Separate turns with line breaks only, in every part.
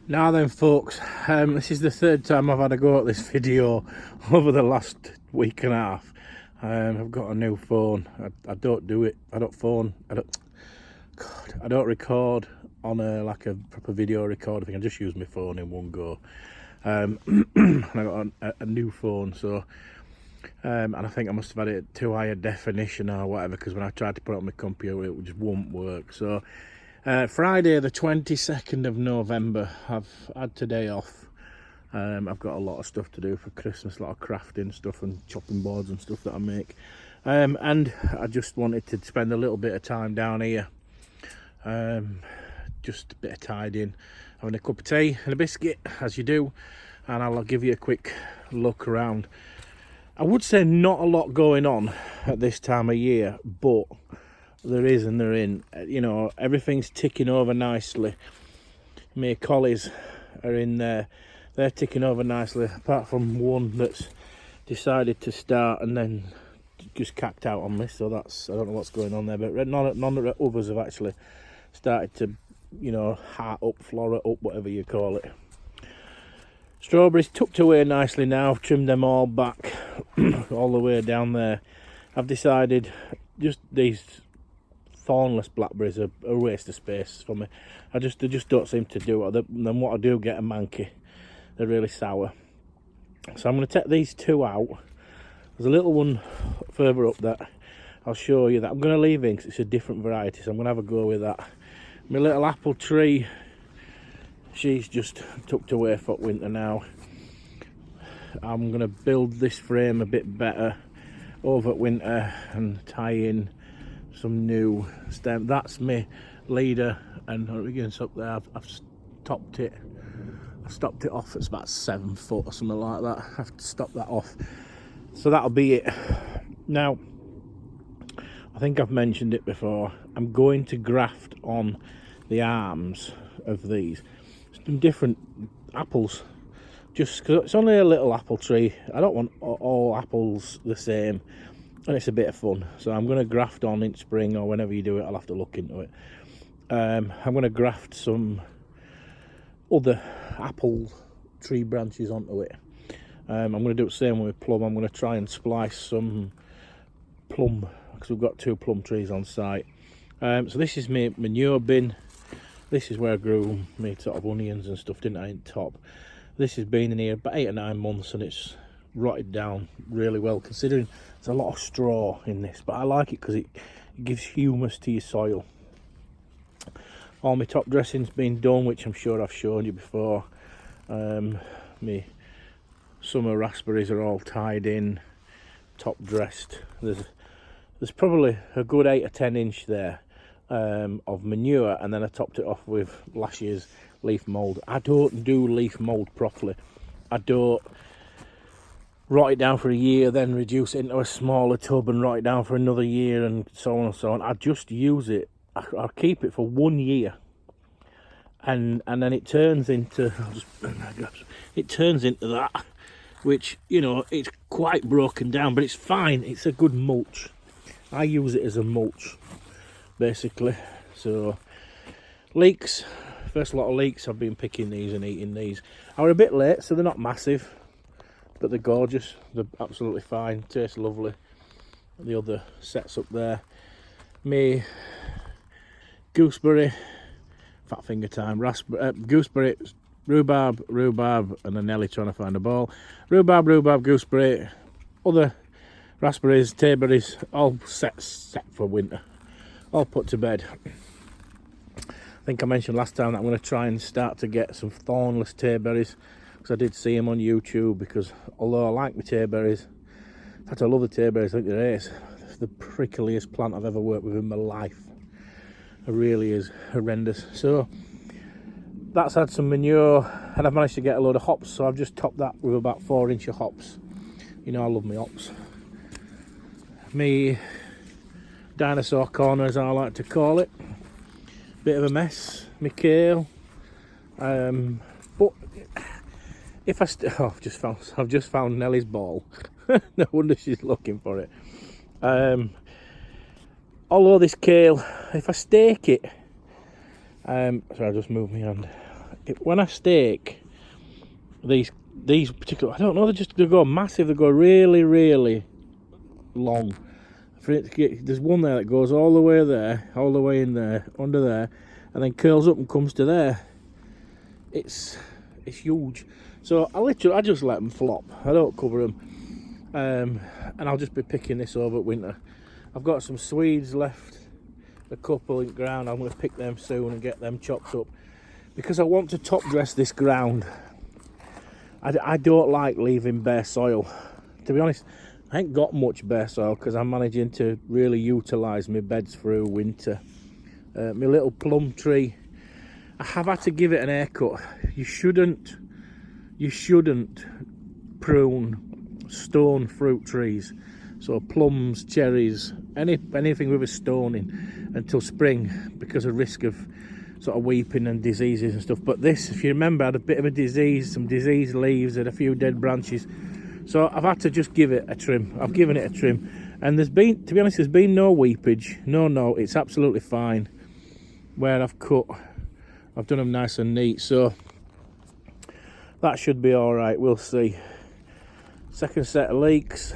Now then folks, this is the third time I've had a go at this video over the last week and a half. I've got a new phone. I don't do it, I don't record on like a proper video recorder thing. I just use my phone in one go. And I got a new phone, so and I think I must have had it too high a definition or whatever, because when I tried to put it on my computer it just won't work. So Friday the 22nd of November, I've had today off. I've got a lot of stuff to do for Christmas, a lot of crafting stuff and chopping boards and stuff that I make. And I just wanted to spend a little bit of time down here. Just a bit of tidying, having a cup of tea and a biscuit, as you do. And I'll give you a quick look around. I would say not a lot going on at this time of year, but there is and there in. You know, everything's ticking over nicely. My collies are in there. They're ticking over nicely, apart from one that's decided to start and then just cacked out on me. So that's, I don't know what's going on there, but none of the others have actually started to, you know, heart up, flora up, whatever you call it. Strawberries tucked away nicely now. I've trimmed them all back all the way down there. I've decided just these thornless blackberries are a waste of space for me. They just don't seem to do it. Then what I do get a manky. They're really sour. So I'm going to take these two out. There's a little one further up that I'll show you that I'm going to leave in because it's a different variety, so I'm going to have a go with that. My little apple tree, she's just tucked away for winter now. I'm going to build this frame a bit better over winter and tie in some new stem. That's my leader, and against up there I've stopped it. I stopped it off, it's about 7 foot or something like that. I have to stop that off. So that'll be it. Now, I think I've mentioned it before, I'm going to graft on the arms of these some different apples, just because it's only a little apple tree. I don't want all apples the same, and it's a bit of fun. So I'm going to graft on in spring, or whenever you do it, I'll have to look into it. I'm going to graft some other apple tree branches onto it. I'm going to do the same with plum. I'm going to try and splice some plum, because we've got 2 plum trees on site. So this is my manure bin. This is where I grew my sort of onions and stuff, didn't I, in top. This has been in here about 8 or 9 months, and it's rotted down really well, considering there's a lot of straw in this, but I like it because it gives humus to your soil. All my top dressing's been done, which I'm sure I've shown you before. My summer raspberries are all tied in, top dressed. There's probably a good 8 or 10 inch there of manure, and then I topped it off with last year's leaf mould. I don't do leaf mould properly. I don't rot it down for a year, then reduce it into a smaller tub and rot it down for another year, and so on and so on. I just use it. I'll keep it for 1 year, and then it turns into, it turns into that, which, you know, it's quite broken down, but it's fine. It's a good mulch. I use it as a mulch, basically. So leeks, first lot of leeks, I've been picking these and eating these. I were a bit late, so they're not massive, but they're gorgeous. They're absolutely fine, taste lovely. The other sets up there. Me gooseberry, fat finger time, raspberry, gooseberry, rhubarb, and a Nelly trying to find a ball. Rhubarb, gooseberry, other raspberries, tayberries, all set for winter, all put to bed. I think I mentioned last time that I'm going to try and start to get some thornless tayberries, because I did see them on YouTube, because although I like my tayberries, in fact I love the tayberries, I think they're the prickliest plant I've ever worked with in my life. It really is horrendous. So that's had some manure, and I've managed to get a load of hops, so I've just topped that with about 4 inch of hops. You know I love my hops. Me dinosaur corner, as I like to call it. Bit of a mess. My kale. But if I I've just found Nellie's ball. No wonder she's looking for it. Although this kale, if I stake it, sorry, I just moved my hand. when I stake these particular, I don't know, they go massive, they go really, really long. For it to get, there's one there that goes all the way there, all the way in there, under there, and then curls up and comes to there. It's huge. So I just let them flop. I don't cover them, and I'll just be picking this over winter. I've got some Swedes left, a couple in ground. I'm going to pick them soon and get them chopped up because I want to top dress this ground. I don't like leaving bare soil. To be honest, I ain't got much bare soil because I'm managing to really utilise my beds through winter. My little plum tree, I have had to give it an haircut. You shouldn't prune stone fruit trees, so plums, cherries, anything with a stone in until spring because of risk of sort of weeping and diseases and stuff. But this, if you remember, had a bit of a disease, some diseased leaves and a few dead branches. So I've had to just give it a trim. I've given it a trim, and there's been, to be honest, there's been no weepage. No, it's absolutely fine. Where I've cut, I've done them nice and neat, so that should be all right. We'll see. Second set of leeks.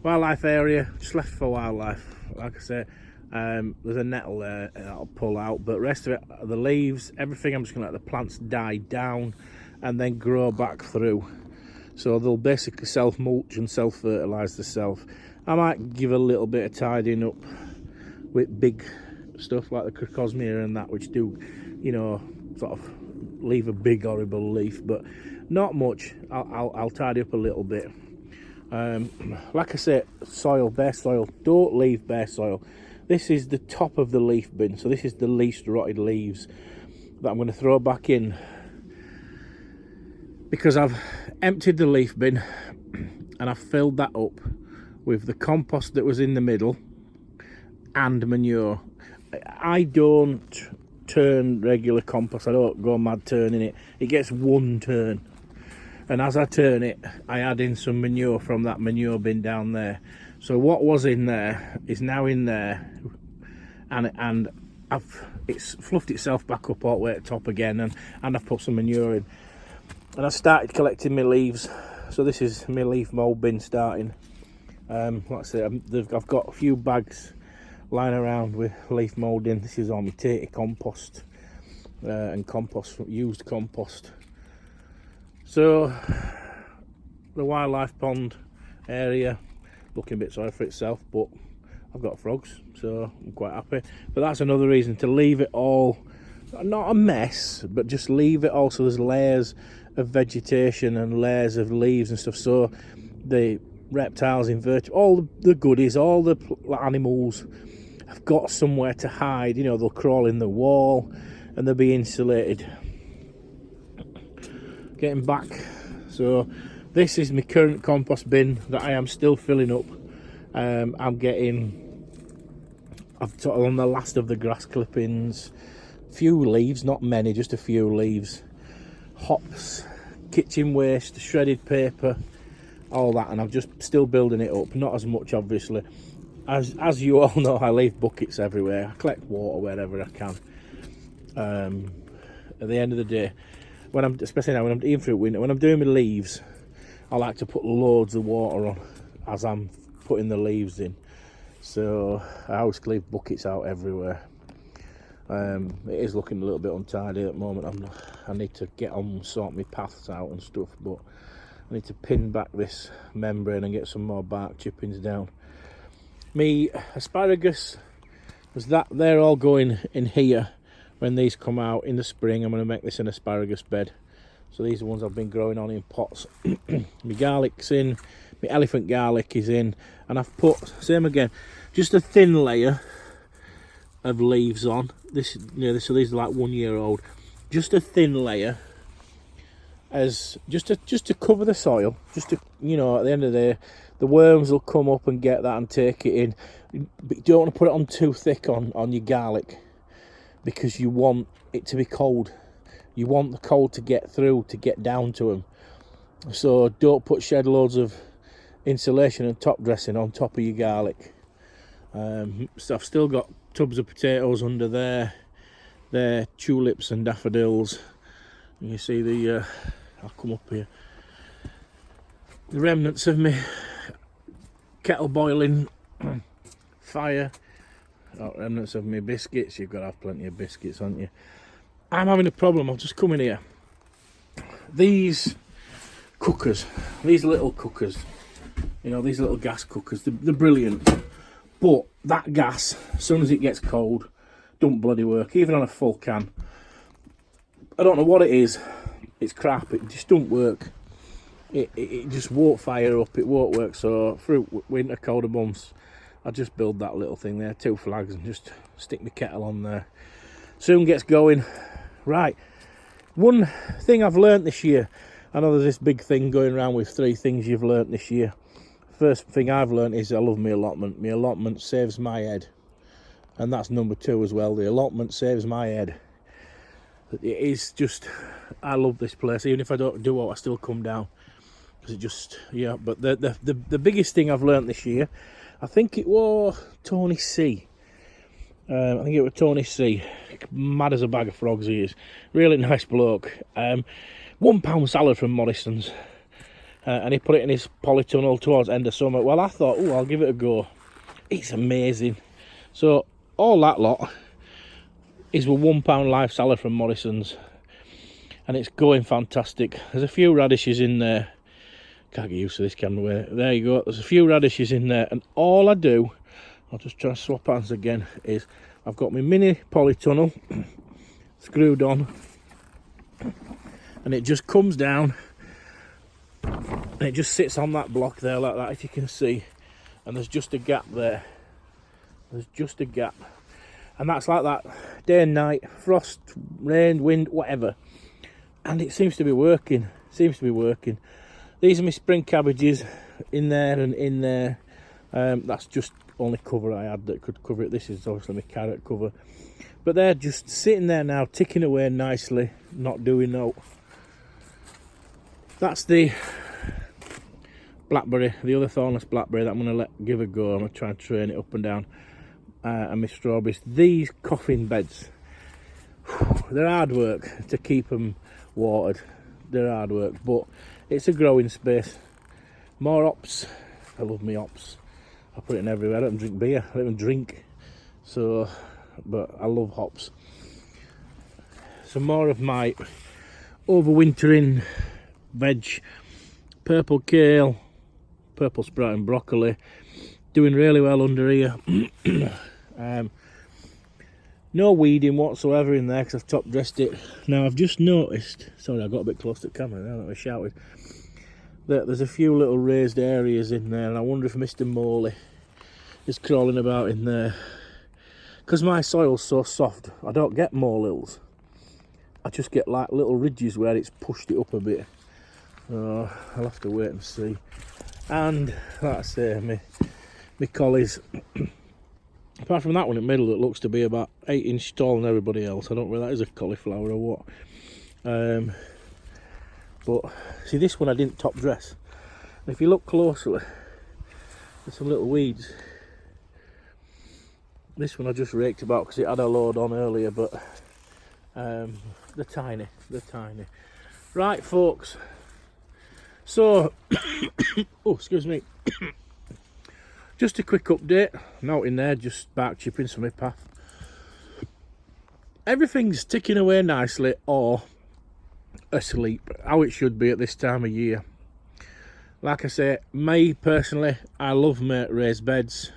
Wildlife area, just left for wildlife. Like I say, there's a nettle there that I'll pull out, but rest of it, the leaves, everything, I'm just going to let the plants die down and then grow back through. So they'll basically self-mulch and self-fertilise themselves. I might give a little bit of tidying up with big stuff like the crocosmia and that, which do, you know, sort of leave a big horrible leaf, but not much. I'll tidy up a little bit. Like I said, soil, bare soil, don't leave bare soil. This is the top of the leaf bin, so this is the least rotted leaves that I'm going to throw back in, because I've emptied the leaf bin and I've filled that up with the compost that was in the middle and manure. I don't turn regular compost, I don't go mad turning it. It gets one turn, and as I turn it, I add in some manure from that manure bin down there. So what was in there is now in there, and it's fluffed itself back up all the way at the top again, and I've put some manure in. And I started collecting my leaves, so this is my leaf mould bin starting. Like I say, I've got a few bags lying around with leaf mould in. This is all my tatey compost and compost, used compost. So the wildlife pond area looking a bit sorry for itself, but I've got frogs, so I'm quite happy. But that's another reason to leave it all, not a mess, but just leave it all so there's layers of vegetation and layers of leaves and stuff, so the reptiles, invertebrates, all the goodies, all the animals have got somewhere to hide. You know, they'll crawl in the wall and they'll be insulated. Getting back, so this is my current compost bin that I am still filling up. I'm sort of on the last of the grass clippings, few leaves, not many, just a few leaves, hops, kitchen waste, shredded paper, all that, and I'm just still building it up. Not as much, obviously, as you all know. I leave buckets everywhere, I collect water wherever I can. At the end of the day, when I'm, especially now when I'm eating through winter, when I'm doing my leaves, I like to put loads of water on as I'm putting the leaves in, so I always leave buckets out everywhere. It is looking a little bit untidy at the moment. I need to get on and sort my paths out and stuff, but I need to pin back this membrane and get some more bark chippings down. Me asparagus was that, they're all going in here when these come out in the spring. I'm going to make this an asparagus bed. So these are ones I've been growing on in pots. My garlic's in, my elephant garlic is in, and I've put, same again, just a thin layer of leaves on. This, you know, so these are like 1 year old. Just a thin layer, as just to cover the soil. Just to, you know, at the end of the day, the worms will come up and get that and take it in. But you don't want to put it on too thick on your garlic, because you want it to be cold. You want the cold to get through, to get down to them. So don't put shed loads of insulation and top dressing on top of your garlic. So I've still got tubs of potatoes under there. They're tulips and daffodils. And you see the, I'll come up here, the remnants of my kettle boiling fire, remnants of my biscuits. You've got to have plenty of biscuits, haven't you? I'm having a problem. I'll just come in here. These cookers, these little cookers, you know, these little gas cookers, they're brilliant. But that gas, as soon as it gets cold, don't bloody work, even on a full can. I don't know what it is. It's crap. It just don't work. It just won't fire up. It won't work. So through winter colder months, I just build that little thing there, 2 flags, and just stick my kettle on there. Soon gets going. Right. One thing I've learnt this year. I know there's this big thing going around with 3 things you've learnt this year. First thing I've learnt is I love my allotment. My allotment saves my head. And that's number 2 as well. The allotment saves my head. It is just, I love this place. Even if I don't do it, I still come down. Because it just, yeah. But the biggest thing I've learnt this year, I think it was Tony C. I think it was Tony C. Mad as a bag of frogs he is. Really nice bloke. £1 salad from Morrison's. And he put it in his polytunnel towards end of summer. Well, I thought, oh, I'll give it a go. It's amazing. So, all that lot is a £1 live salad from Morrison's. And it's going fantastic. There's a few radishes in there. Can't get used to this camera. There you go. There's a few radishes in there. And all I do, I'll just try to swap hands again, is I've got my mini polytunnel screwed on. And it just comes down. And it just sits on that block there like that, if you can see. And there's just a gap there. There's just a gap. And that's like that day and night, frost, rain, wind, whatever. And it seems to be working. Seems to be working. These are my spring cabbages in there and in there. That's just only cover I had that could cover it. This is obviously my carrot cover. But they're just sitting there now, ticking away nicely, not doing no. That's the blackberry, the other thornless blackberry that I'm going to give a go. I'm going to try and train it up and down. And my strawberries. These coffin beds, they're hard work to keep them watered. They're hard work, but it's a growing space. More hops. I love me hops. I put it in everywhere. I don't drink beer. I don't even drink. So, but I love hops. Some more of my overwintering veg. Purple kale, purple sprout and broccoli. Doing really well under here. No weeding whatsoever in there because I've top dressed it. Now I've just noticed, sorry I got a bit close to the camera now that I shouted, that there's a few little raised areas in there, and I wonder if Mr. Morley is crawling about in there. Because my soil's so soft, I don't get molehills. I just get like little ridges where it's pushed it up a bit. I'll have to wait and see. And like I say, my collies, apart from that one in the middle that looks to be about 8 inch tall than everybody else, I don't know whether that is a cauliflower or what. But see, this one I didn't top dress. And if you look closely, there's some little weeds. This one I just raked about because it had a load on earlier, but they're tiny, they're tiny. Right folks, so oh excuse me, just a quick update. Not in there, just bark chippings from my path. Everything's ticking away nicely or asleep, how it should be at this time of year. Like I say, me personally, I love my raised beds.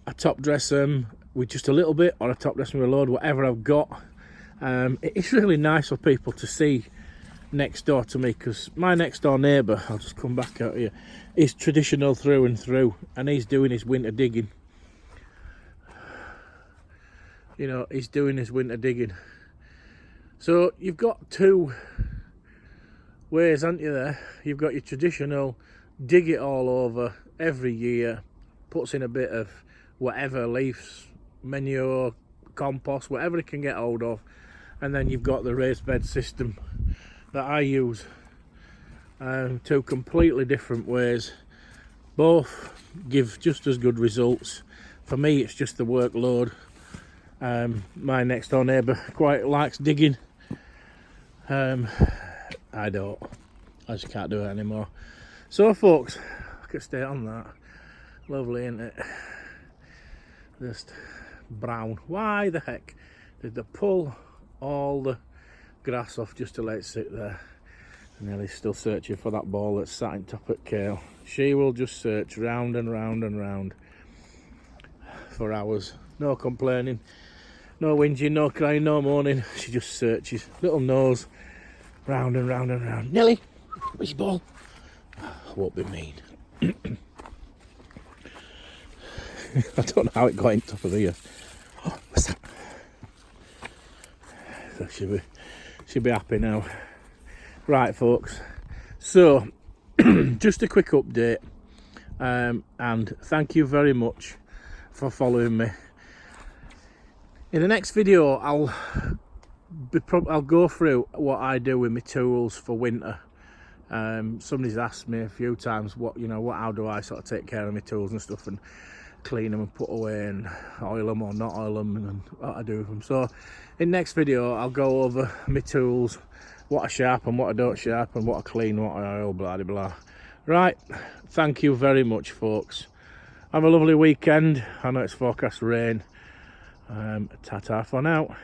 I top dress them with just a little bit, or I top dress them with a load, whatever I've got. It's really nice for people to see next door to me, because my next door neighbour, I'll just come back out here, is traditional through and through, and he's doing his winter digging. You know, he's doing his winter digging. So you've got two ways, haven't you, there? You've got your traditional, dig it all over every year, puts in a bit of whatever, leaves, manure, compost, whatever it can get hold of. And then you've got the raised bed system that I use. Two completely different ways. Both give just as good results. For me, it's just the workload. My next door neighbour quite likes digging. I don't. I just can't do it anymore. So folks, I could stay on that. Lovely, isn't it? Just brown. Why the heck did they pull all the grass off just to let it sit there? And Nellie's still searching for that ball that's sat in top at kale. She will just search round and round and round for hours. No complaining, no whinging, no crying, no moaning. She just searches. Little nose round and round and round. Nellie, where's your ball? Won't be mean. I don't know how it got in top of here. Oh, what's that? So she'll be happy now. Right, folks. So, just a quick update, and thank you very much for following me. In the next video, I'll go through what I do with my tools for winter. Somebody's asked me a few times how do I sort of take care of my tools and stuff, and clean them and put away and oil them or not oil them, and what I do with them. So in next video I'll go over my tools, what I sharpen, what I don't sharpen, what I clean, what I oil, blah blah blah. Right, thank you very much folks. Have a lovely weekend. I know it's forecast rain. Ta-ta for now.